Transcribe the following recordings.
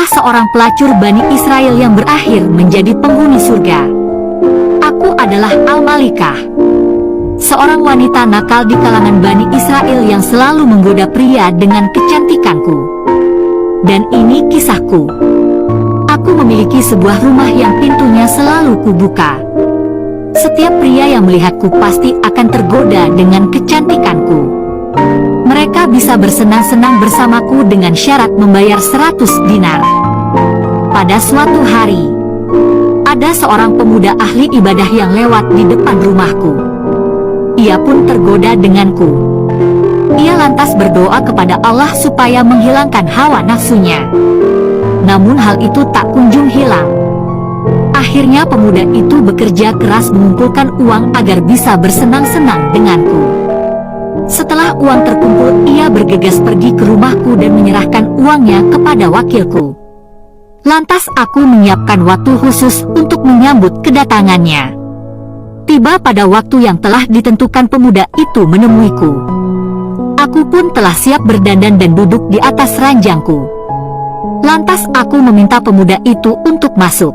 kisah seorang pelacur Bani Israel yang berakhir menjadi penghuni surga. Aku adalah Al-Malikah, seorang wanita nakal di kalangan Bani Israel yang selalu menggoda pria dengan kecantikanku. Dan ini kisahku. Aku memiliki sebuah rumah yang pintunya selalu kubuka. Setiap pria yang melihatku pasti akan tergoda dengan kecantikanku. Mereka bisa bersenang-senang bersamaku dengan syarat membayar 100 dinar. Pada suatu hari, ada seorang pemuda ahli ibadah yang lewat di depan rumahku. Ia pun tergoda denganku. Ia lantas berdoa kepada Allah supaya menghilangkan hawa nafsunya. Namun hal itu tak kunjung hilang. Akhirnya pemuda itu bekerja keras mengumpulkan uang agar bisa bersenang-senang denganku. Setelah uang terkumpul, ia bergegas pergi ke rumahku dan menyerahkan uangnya kepada wakilku. Lantas aku menyiapkan waktu khusus untuk menyambut kedatangannya. Tiba pada waktu yang telah ditentukan, pemuda itu menemuiku. Aku pun telah siap berdandan dan duduk di atas ranjangku. Lantas aku meminta pemuda itu untuk masuk.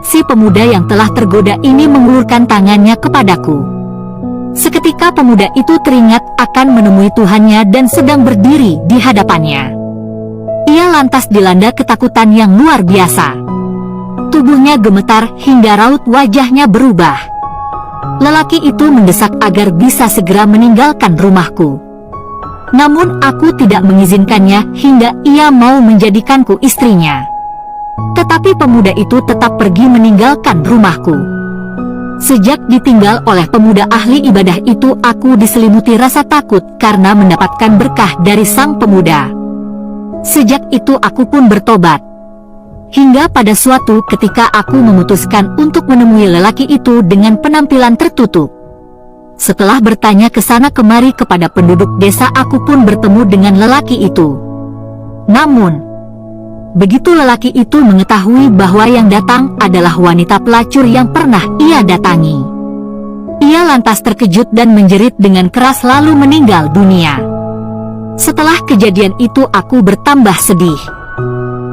Si pemuda yang telah tergoda ini mengulurkan tangannya kepadaku. Seketika pemuda itu teringat akan menemui Tuhannya dan sedang berdiri di hadapannya. Ia lantas dilanda ketakutan yang luar biasa. Tubuhnya gemetar hingga raut wajahnya berubah. Lelaki itu mendesak agar bisa segera meninggalkan rumahku. Namun aku tidak mengizinkannya hingga ia mau menjadikanku istrinya. Tetapi pemuda itu tetap pergi meninggalkan rumahku. Sejak ditinggal oleh pemuda ahli ibadah itu, aku diselimuti rasa takut karena mendapatkan berkah dari sang pemuda. Sejak itu aku pun bertobat. Hingga pada suatu ketika aku memutuskan untuk menemui lelaki itu dengan penampilan tertutup. Setelah bertanya ke sana kemari kepada penduduk desa, aku pun bertemu dengan lelaki itu. Namun, begitu lelaki itu mengetahui bahwa yang datang adalah wanita pelacur yang pernah ia datangi, ia lantas terkejut dan menjerit dengan keras lalu meninggal dunia. Setelah kejadian itu aku bertambah sedih.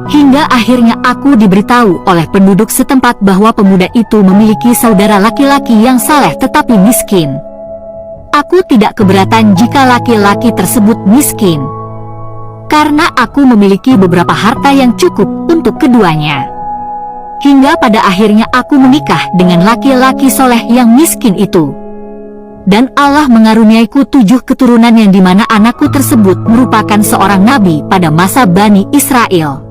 Hingga akhirnya aku diberitahu oleh penduduk setempat bahwa pemuda itu memiliki saudara laki-laki yang saleh tetapi miskin. Aku tidak keberatan jika laki-laki tersebut miskin, karena aku memiliki beberapa harta yang cukup untuk keduanya. Hingga pada akhirnya aku menikah dengan laki-laki soleh yang miskin itu. Dan Allah mengaruniaiku 7 keturunan yang dimana anakku tersebut merupakan seorang nabi pada masa Bani Israel.